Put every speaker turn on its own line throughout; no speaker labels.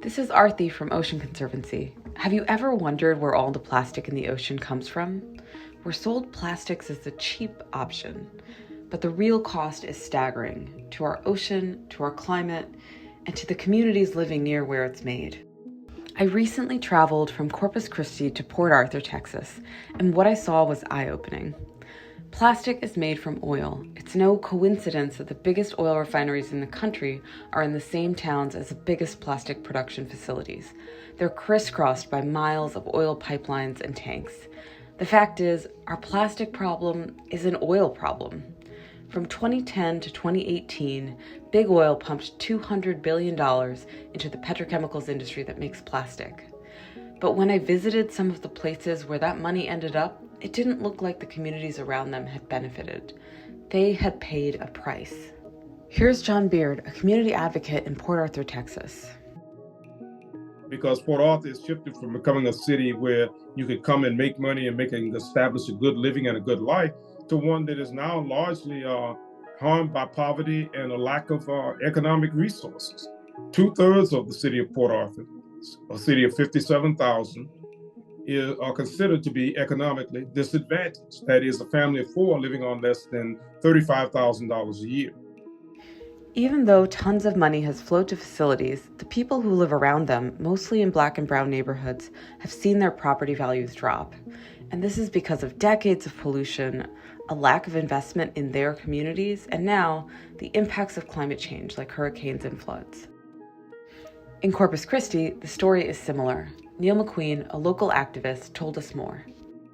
This is Aarthi from Ocean Conservancy. Have you ever wondered where all the plastic in the ocean comes from? We're sold plastics as the cheap option, but the real cost is staggering to our ocean, to our climate, and to the communities living near where it's made. I recently traveled from Corpus Christi to Port Arthur, Texas, and what I saw was eye-opening. Plastic is made from oil. It's no coincidence that the biggest oil refineries in the country are in the same towns as the biggest plastic production facilities. They're crisscrossed by miles of oil pipelines and tanks. The fact is, our plastic problem is an oil problem. From 2010 to 2018, Big Oil pumped $200 billion into the petrochemicals industry that makes plastic. But when I visited some of the places where that money ended up, it didn't look like the communities around them had benefited. They had paid a price. Here's John Beard, a community advocate in Port Arthur, Texas.
Because Port Arthur is shifted from becoming a city where you could come and make money and establish a good living and a good life to one that is now largely harmed by poverty and a lack of economic resources. 2/3 of the city of Port Arthur, a city of 57,000, are considered to be economically disadvantaged. That is, a family of four living on less than $35,000 a year.
Even though tons of money has flowed to facilities, the people who live around them, mostly in Black and brown neighborhoods, have seen their property values drop. And this is because of decades of pollution, a lack of investment in their communities, and now the impacts of climate change like hurricanes and floods. In Corpus Christi, the story is similar. Neil McQueen, a local activist, told us more.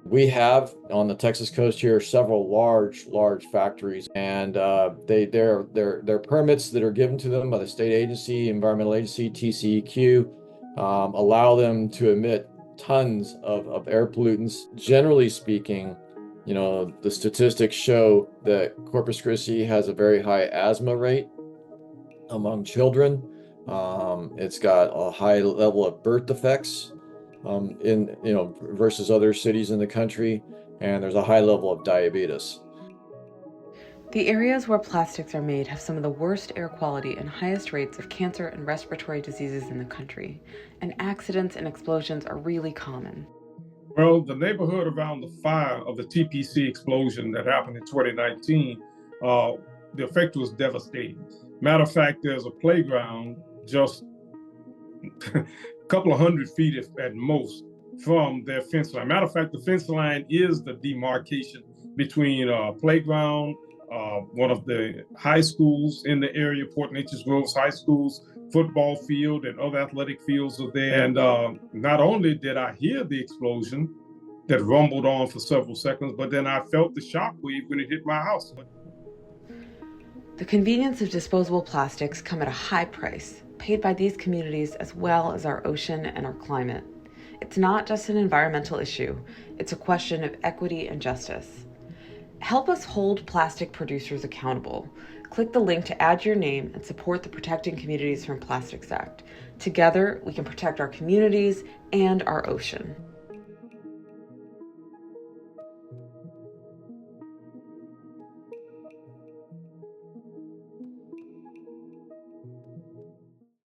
We have on the Texas coast here several large factories, and their permits that are given to them by the state agency, environmental agency, TCEQ, allow them to emit tons of air pollutants. Generally speaking, the statistics show that Corpus Christi has a very high asthma rate among children. It's got a high level of birth defects versus other cities in the country, and there's a high level of diabetes.
The areas where plastics are made have some of the worst air quality and highest rates of cancer and respiratory diseases in the country, and accidents and explosions are really common.
Well, the neighborhood around the fire of the TPC explosion that happened in 2019, the effect was devastating. Matter of fact, there's a playground just a couple of 100 feet at most from their fence line. Matter of fact, the fence line is the demarcation between playground, one of the high schools in the area, Port Neches Groves High School's football field and other athletic fields are there. And not only did I hear the explosion that rumbled on for several seconds, but then I felt the shockwave when it hit my house.
The convenience of disposable plastics come at a high price, paid by these communities as well as our ocean and our climate. It's not just an environmental issue, it's a question of equity and justice. Help us hold plastic producers accountable. Click the link to add your name and support the Protecting Communities from Plastics Act. Together, we can protect our communities and our ocean.